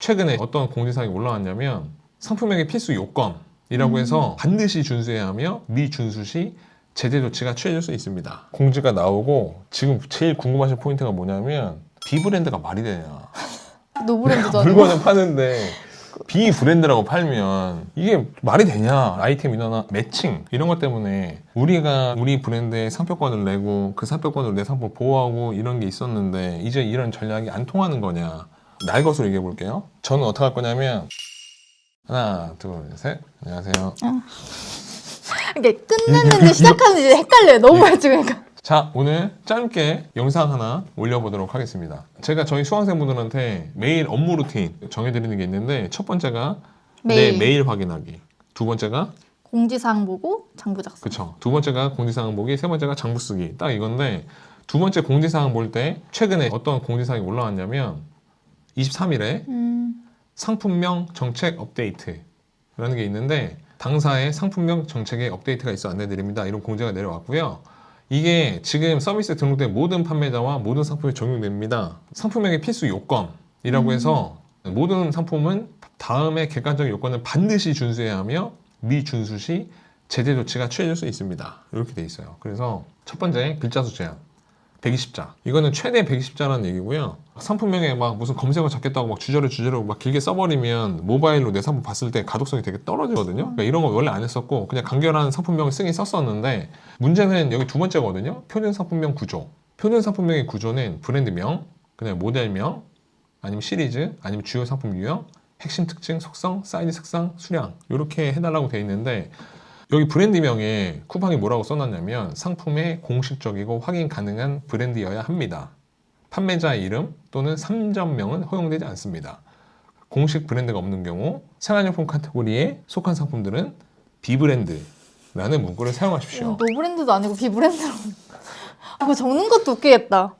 최근에 어떤 공지사항이 올라왔냐면 상품명의 필수 요건이라고 해서 반드시 준수해야 하며 미준수 시 제재 조치가 취해질 수 있습니다. 공지가 나오고 지금 제일 궁금하신 포인트가 뭐냐면 비브랜드가 말이 되냐. 노브랜드도 아니고. 물건을 파는데 비브랜드라고 팔면 이게 말이 되냐. 아이템 인화나 매칭 이런 것 때문에 우리가 우리 브랜드에 상표권을 내고 그 상표권으로 내 상품 보호하고 이런 게 있었는데 이제 이런 전략이 안 통하는 거냐. 날 것으로 얘기해 볼게요. 저는 어떻게 할 거냐면 하나 둘 셋 안녕하세요. 이게 끝냈는지 시작하는지 헷갈려요. 너무 해주니까. 자, 오늘 짧게 영상 하나 올려보도록 하겠습니다. 제가 저희 수강생분들한테 매일 업무 루틴 정해드리는 게 있는데 첫 번째가 내 메일 확인하기, 두 번째가 공지사항 보고 장부 작성. 그쵸, 두 번째가 공지사항 보기, 세 번째가 장부 쓰기. 딱 이건데 두 번째 공지사항 볼 때 최근에 어떤 공지사항이 올라왔냐면 23일에 상품명 정책 업데이트라는 게 있는데 당사의 상품명 정책에 업데이트가 있어 안내드립니다. 이런 공지가 내려왔고요. 이게 지금 서비스에 등록된 모든 판매자와 모든 상품에 적용됩니다. 상품명의 필수 요건이라고 해서 모든 상품은 다음의 객관적 요건을 반드시 준수해야 하며 미준수 시 제재 조치가 취해질 수 있습니다. 이렇게 돼 있어요. 그래서 첫 번째 글자 수 제한 120자. 이거는 최대 120자라는 얘기고요. 상품명에 막 무슨 검색어 잡겠다고 막 주저를 막 길게 써버리면 모바일로 내 상품 봤을 때 가독성이 되게 떨어지거든요. 그러니까 이런 거 원래 안 했었고 그냥 간결한 상품명을 쓰긴 썼었는데 문제는 여기 두 번째거든요. 표준 상품명 구조. 표준 상품명의 구조는 브랜드명, 그다음에 모델명, 아니면 시리즈, 아니면 주요 상품 유형, 핵심 특징, 속성, 사이즈 색상, 수량 이렇게 해달라고 돼 있는데 여기 브랜드명에 쿠팡이 뭐라고 써놨냐면 상품의 공식적이고 확인 가능한 브랜드여야 합니다. 판매자의 이름 또는 상점명은 허용되지 않습니다. 공식 브랜드가 없는 경우 생활용품 카테고리에 속한 상품들은 비브랜드라는 문구를 사용하십시오. 노브랜드도 아니고 비브랜드로. 그거 적는 것도 웃기겠다.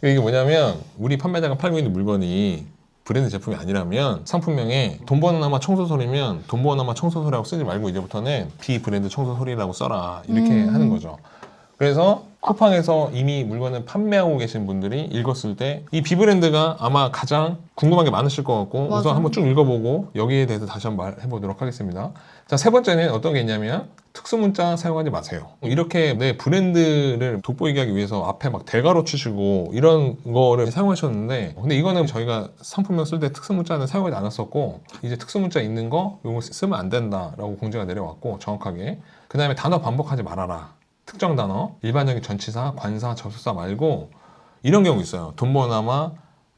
이게 뭐냐면 우리 판매자가 팔고 있는 물건이 브랜드 제품이 아니라면 상품명에 돈 버는 아마 청소솔이면 돈 버는 아마 청소솔이라고 쓰지 말고 이제부터는 비브랜드 청소솔이라고 써라 이렇게 하는 거죠. 그래서 쿠팡에서 이미 물건을 판매하고 계신 분들이 읽었을 때 이 비브랜드가 아마 가장 궁금한 게 많으실 것 같고 맞아. 우선 한번 쭉 읽어보고 여기에 대해서 다시 한번 말해보도록 하겠습니다. 자, 세 번째는 어떤 게 있냐면 특수문자 사용하지 마세요. 이렇게 내 브랜드를 돋보이게 하기 위해서 앞에 막 대괄호 치시고 이런 거를 사용하셨는데 근데 이거는 저희가 상품명 쓸 때 특수문자는 사용하지 않았었고 이제 특수문자 있는 거 이거 쓰면 안 된다라고 공지가 내려왔고 정확하게 그 다음에 단어 반복하지 말아라. 특정 단어, 일반적인 전치사, 관사, 접속사 말고 이런 경우 있어요. 돈버나마,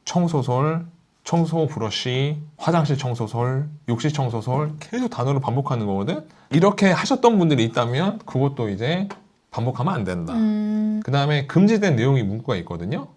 청소솔, 청소 브러쉬, 화장실 청소솔, 욕실 청소솔 계속 단어를 반복하는 거거든. 이렇게 하셨던 분들이 있다면 그것도 이제 반복하면 안 된다. 그 다음에 금지된 내용이 문구가 있거든요.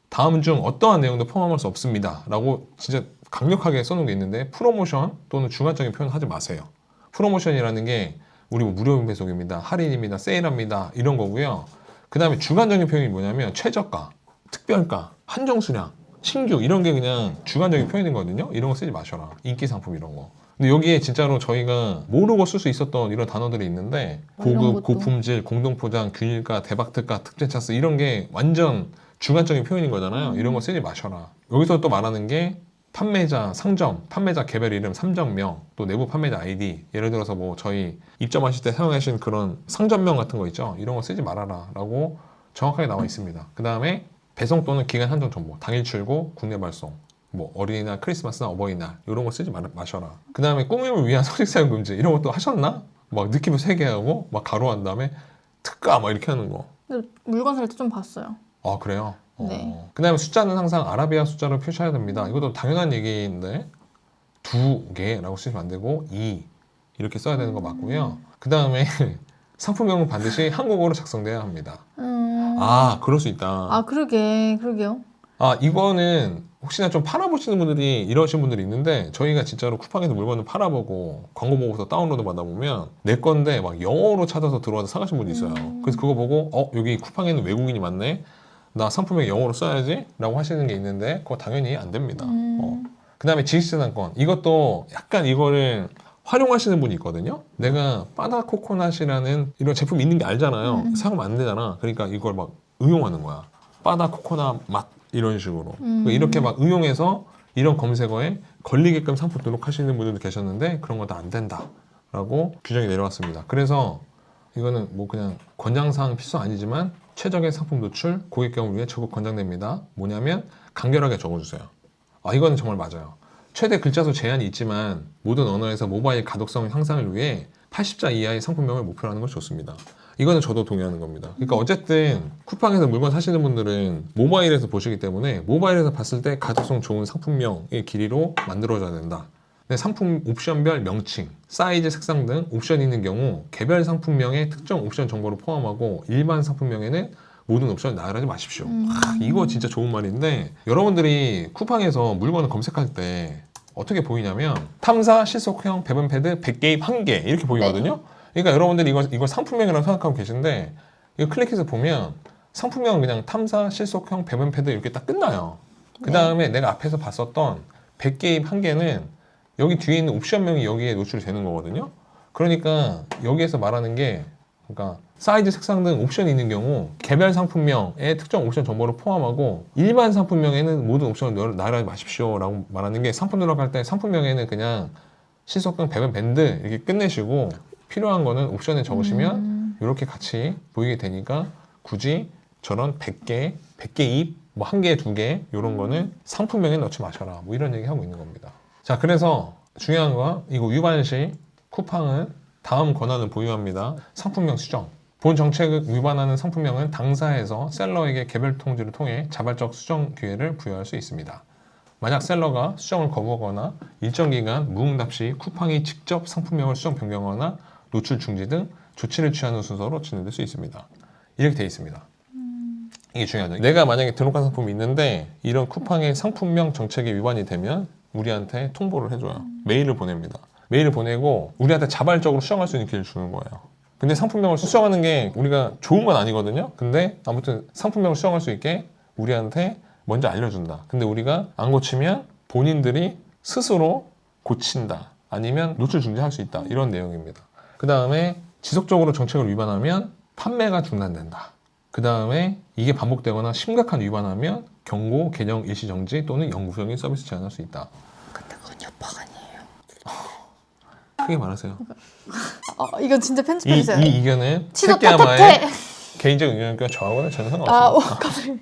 다음 중 어떠한 내용도 포함할 수 없습니다. 라고 진짜 강력하게 써놓은 게 있는데 프로모션 또는 주관적인 표현 하지 마세요. 프로모션이라는 게 우리 뭐 무료 배송입니다, 할인입니다, 세일합니다 이런 거고요. 그 다음에 주관적인 표현이 뭐냐면 최저가, 특별가, 한정 수량, 신규 이런 게 그냥 주관적인 표현이거든요. 이런 거 쓰지 마셔라. 인기 상품 이런 거. 근데 여기에 진짜로 저희가 모르고 쓸 수 있었던 이런 단어들이 있는데 고급, 고품질, 공동포장, 균일가, 대박특가, 특제차스 이런 게 완전 주관적인 표현인 거잖아요. 이런 거 쓰지 마셔라. 여기서 또 말하는 게 판매자 상점, 판매자 개별 이름, 상점명, 또 내부 판매자 아이디 예를 들어서 뭐 저희 입점하실 때 사용하신 그런 상점명 같은 거 있죠. 이런 거 쓰지 말아라 라고 정확하게 나와 있습니다. 그 다음에 배송 또는 기간 한정 정보, 당일 출고, 국내 발송 뭐 어린이날, 크리스마스나 어버이날 이런 거 쓰지 마셔라. 그 다음에 꾸밈을 위한 소식 사용 금지 이런 것도 하셨나? 막 느낌을 세게 하고 막 가로한 다음에 특가 막 이렇게 하는 거. 근데 물건 살 때 좀 봤어요. 아 그래요? 네. 그 다음에 숫자는 항상 아라비아 숫자로 표시해야 됩니다. 이것도 당연한 얘기인데 2개라고 쓰시면 안 되고 2 이렇게 써야 되는 거 맞고요. 그 다음에 상품명은 반드시 한국어로 작성돼야 합니다. 아 그럴 수 있다. 아 그러게요. 아 이거는 혹시나 좀 팔아보시는 분들이 이러신 분들이 있는데 저희가 진짜로 쿠팡에서 물건을 팔아보고 광고 보고서 다운로드 받아보면 내 건데 막 영어로 찾아서 들어와서 사가신 분이 있어요. 그래서 그거 보고 여기 쿠팡에는 외국인이 많네. 나 상품명 영어로 써야지 라고 하시는 게 있는데 그거 당연히 안 됩니다. 그 다음에 지식재산권 이것도 약간 이거를 활용하시는 분이 있거든요. 내가 바다코코넛이라는 이런 제품이 있는 게 알잖아요. 사용하면 안 되잖아. 그러니까 이걸 막 응용하는 거야. 바다코코넛 맛 이런 식으로 이렇게 막 응용해서 이런 검색어에 걸리게끔 상품 등록하시는 분들도 계셨는데 그런 거 다 안 된다라고 규정이 내려왔습니다. 그래서 이거는 뭐 그냥 권장사항 필수 아니지만 최적의 상품 노출 고객 경험을 위해 적극 권장됩니다. 뭐냐면 간결하게 적어주세요. 이거는 정말 맞아요. 최대 글자 수 제한이 있지만 모든 언어에서 모바일 가독성 향상을 위해 80자 이하의 상품명을 목표로 하는 것이 좋습니다. 이거는 저도 동의하는 겁니다. 그러니까 어쨌든 쿠팡에서 물건 사시는 분들은 모바일에서 보시기 때문에 모바일에서 봤을 때 가독성 좋은 상품명의 길이로 만들어줘야 된다. 근데 상품 옵션별 명칭, 사이즈, 색상 등 옵션이 있는 경우 개별 상품명의 특정 옵션 정보를 포함하고 일반 상품명에는 모든 옵션을 나열하지 마십시오. 이거 진짜 좋은 말인데 여러분들이 쿠팡에서 물건을 검색할 때 어떻게 보이냐면 탐사, 실속형, 배분 패드, 100개입 1개 이렇게 보이거든요. 그러니까 여러분들이 이걸 상품명이라고 생각하고 계신데 이거 클릭해서 보면 상품명은 그냥 탐사, 실속형, 배분 패드 이렇게 딱 끝나요. 그 다음에 내가 앞에서 봤었던 100개입 1개는 여기 뒤에 있는 옵션명이 여기에 노출이 되는 거거든요. 그러니까 여기에서 말하는 게 그러니까 사이즈, 색상 등 옵션이 있는 경우 개별 상품명의 특정 옵션 정보를 포함하고 일반 상품명에는 모든 옵션을 나열하지 마십시오 라고 말하는 게 상품 등록할 때 상품명에는 그냥 실속형, 배분 밴드 이렇게 끝내시고 필요한 거는 옵션에 적으시면 이렇게 같이 보이게 되니까 굳이 저런 100개, 100개 입, 뭐 1개, 2개 이런 거는 상품명에 넣지 마셔라 뭐 이런 얘기 하고 있는 겁니다. 자, 그래서 중요한 거 이거 위반 시 쿠팡은 다음 권한을 보유합니다. 상품명 수정. 본 정책을 위반하는 상품명은 당사에서 셀러에게 개별 통지를 통해 자발적 수정 기회를 부여할 수 있습니다. 만약 셀러가 수정을 거부하거나 일정 기간 무응답 시 쿠팡이 직접 상품명을 수정 변경하거나 노출 중지 등 조치를 취하는 순서로 진행될 수 있습니다. 이렇게 되어 있습니다. 이게 중요하죠. 내가 만약에 등록한 상품이 있는데 이런 쿠팡의 상품명 정책에 위반이 되면 우리한테 통보를 해줘요. 메일을 보냅니다. 메일을 보내고 우리한테 자발적으로 수정할 수 있는 기회를 주는 거예요. 근데 상품명을 수정하는 게 우리가 좋은 건 아니거든요. 근데 아무튼 상품명을 수정할 수 있게 우리한테 먼저 알려준다. 근데 우리가 안 고치면 본인들이 스스로 고친다. 아니면 노출 중지할 수 있다. 이런 내용입니다. 그 다음에 지속적으로 정책을 위반하면 판매가 중단된다. 그 다음에 이게 반복되거나 심각한 위반하면 경고, 개정, 일시정지 또는 영구적인 서비스 제한할 수 있다. 근데 그건 협박 아니에요. 크게 말하세요. 이거 진짜 편집해주세요. 이 의견은 취소 택기야마의 탓해. 개인적 의견과 저하고는 전혀 상관없습니다. 갑자기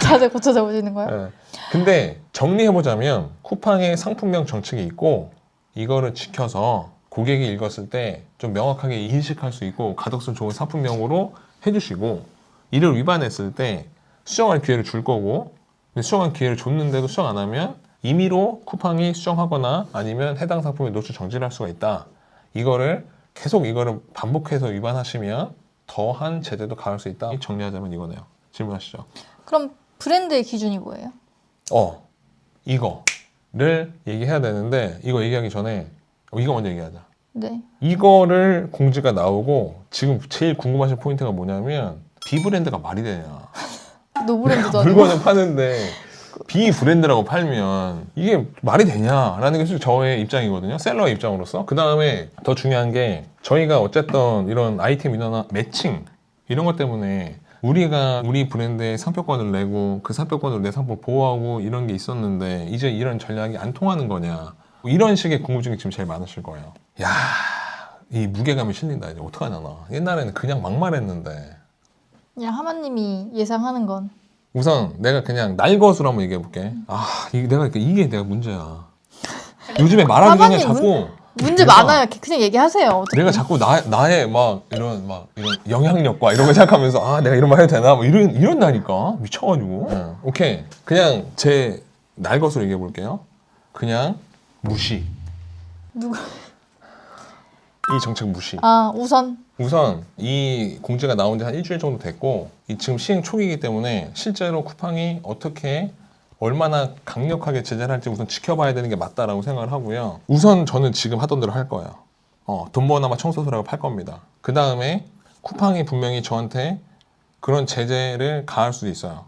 자세 고쳐져 보시는 거예요? 네. 근데 정리해보자면 쿠팡의 상품명 정책이 있고 이거를 지켜서 고객이 읽었을 때 좀 명확하게 인식할 수 있고 가독성 좋은 상품명으로 해주시고 이를 위반했을 때 수정할 기회를 줄 거고 수정할 기회를 줬는데도 수정 안 하면 임의로 쿠팡이 수정하거나 아니면 해당 상품의 노출 정지를 할 수가 있다. 이거를 계속 이거를 반복해서 위반하시면 더한 제재도 가할 수 있다. 정리하자면 이거네요. 질문하시죠. 그럼 브랜드의 기준이 뭐예요? 이거를 얘기해야 되는데 이거 얘기하기 전에 이거 먼저 얘기하자. 네. 이거를 공지가 나오고 지금 제일 궁금하신 포인트가 뭐냐면 비브랜드가 말이 되냐. 노브랜드도 아니고. 물건을 파는데 비브랜드라고 팔면 이게 말이 되냐라는 게 솔직히 저의 입장이거든요. 셀러의 입장으로서. 그 다음에 더 중요한 게 저희가 어쨌든 이런 아이템 인허나 매칭 이런 것 때문에 우리가 우리 브랜드의 상표권을 내고 그 상표권으로 내 상품 보호하고 이런 게 있었는데 이제 이런 전략이 안 통하는 거냐. 이런 식의 궁금증이 지금 제일 많으실 거예요. 야, 이 무게감이 실린다. 이제 어떡하냐 나. 옛날에는 그냥 막말했는데. 그냥 하마님이 예상하는 건 우선 내가 그냥 날 것으로 한번 얘기해 볼게. 이게 내가 문제야. 요즘에 말하기 전에 하마님 자꾸 문제 내가- 많아요. 그냥 얘기하세요. 어차피. 내가 자꾸 나의 이런 영향력과 이런 걸 생각하면서 내가 이런 말 해도 되나? 이런다니까. 미쳐가지고. 오케이. 그냥 제 날 것으로 얘기해 볼게요. 그냥 무시. 누가? 이 정책 무시. 우선 이 공지가 나온 지 한 일주일 정도 됐고 지금 시행 초기이기 때문에 실제로 쿠팡이 어떻게 얼마나 강력하게 제재를 할지 우선 지켜봐야 되는 게 맞다라고 생각을 하고요. 우선 저는 지금 하던 대로 할 거예요. 돈 버나마 청소소라고 팔 겁니다. 그 다음에 쿠팡이 분명히 저한테 그런 제재를 가할 수도 있어요.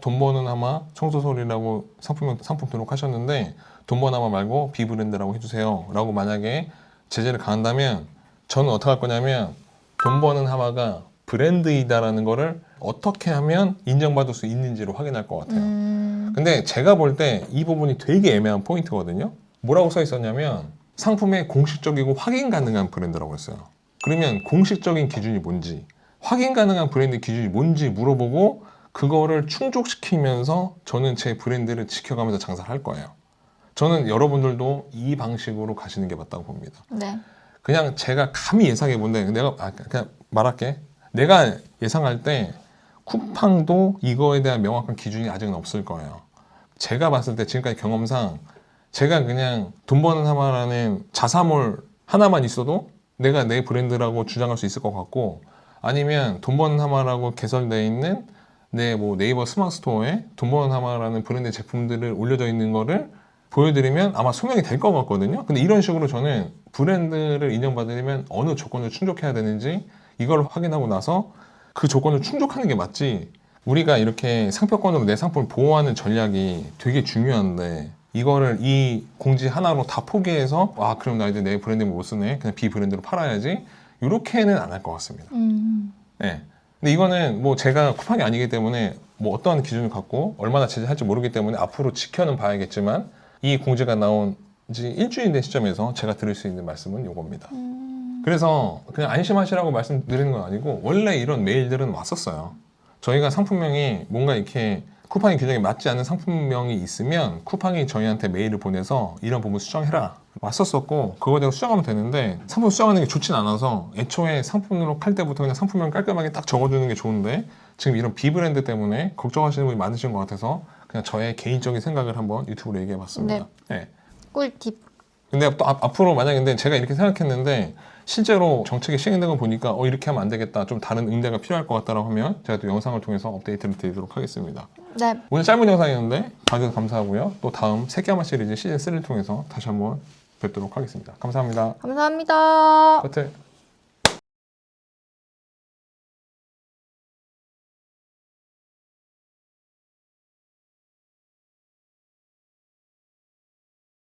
돈 버는 하마 청소소리라고 상품 등록하셨는데 돈 버는 하마 말고 비브랜드라고 해주세요 라고 만약에 제재를 가한다면 저는 어떻게 할 거냐면 돈 버는 하마가 브랜드이다라는 거를 어떻게 하면 인정받을 수 있는지로 확인할 것 같아요. 근데 제가 볼 때 이 부분이 되게 애매한 포인트거든요. 뭐라고 써 있었냐면 상품의 공식적이고 확인 가능한 브랜드라고 했어요. 그러면 공식적인 기준이 뭔지, 확인 가능한 브랜드 기준이 뭔지 물어보고 그거를 충족시키면서 저는 제 브랜드를 지켜가면서 장사를 할 거예요. 저는 여러분들도 이 방식으로 가시는 게 맞다고 봅니다. 네. 그냥 제가 감히 예상해 본데 내가 그냥 말할게. 내가 예상할 때 쿠팡도 이거에 대한 명확한 기준이 아직은 없을 거예요. 제가 봤을 때 지금까지 경험상 제가 그냥 돈 버는 하마라는 자사몰 하나만 있어도 내가 내 브랜드라고 주장할 수 있을 것 같고, 아니면 돈 버는 하마라고 개설되어 있는 내 뭐 네이버 스마트 스토어에 돈 버는 하마라는 브랜드 제품들을 올려져 있는 거를 보여드리면 아마 소명이 될 것 같거든요. 근데 이런 식으로 저는 브랜드를 인정받으려면 어느 조건을 충족해야 되는지 이걸 확인하고 나서 그 조건을 충족하는 게 맞지, 우리가 이렇게 상표권으로 내 상품을 보호하는 전략이 되게 중요한데 이거를 이 공지 하나로 다 포기해서 그럼 나 이제 내 브랜드 못 쓰네, 그냥 B 브랜드로 팔아야지, 이렇게는 안 할 것 같습니다. 네. 근데 이거는 뭐 제가 쿠팡이 아니기 때문에 뭐 어떠한 기준을 갖고 얼마나 제재할지 모르기 때문에 앞으로 지켜는 봐야겠지만, 이 공지가 나온 지 일주일 된 시점에서 제가 드릴 수 있는 말씀은 이겁니다. 그래서 그냥 안심하시라고 말씀드리는 건 아니고 원래 이런 메일들은 왔었어요. 저희가 상품명이 뭔가 이렇게 쿠팡의 규정에 맞지 않는 상품명이 있으면 쿠팡이 저희한테 메일을 보내서 이런 부분 수정해라 왔었었고, 그거에 대해서 수정하면 되는데 상품 수정하는 게 좋진 않아서 애초에 상품으로 칼 때부터 그냥 상품명 깔끔하게 딱 적어주는 게 좋은데, 지금 이런 비브랜드 때문에 걱정하시는 분이 많으신 것 같아서 그냥 저의 개인적인 생각을 한번 유튜브로 얘기해봤습니다. 네. 꿀팁. 근데 또 앞으로 만약에 근데 제가 이렇게 생각했는데 실제로 정책이 시행된 거 보니까 이렇게 하면 안 되겠다, 좀 다른 응대가 필요할 것 같다라고 하면 제가 또 영상을 통해서 업데이트를 드리도록 하겠습니다. 네. 오늘 짧은 영상이었는데 봐주셔서 감사하고요. 또 다음 세계아마 시리즈 시즌 3를 통해서 다시 한번 뵙도록 하겠습니다. 감사합니다. 감사합니다. 커트.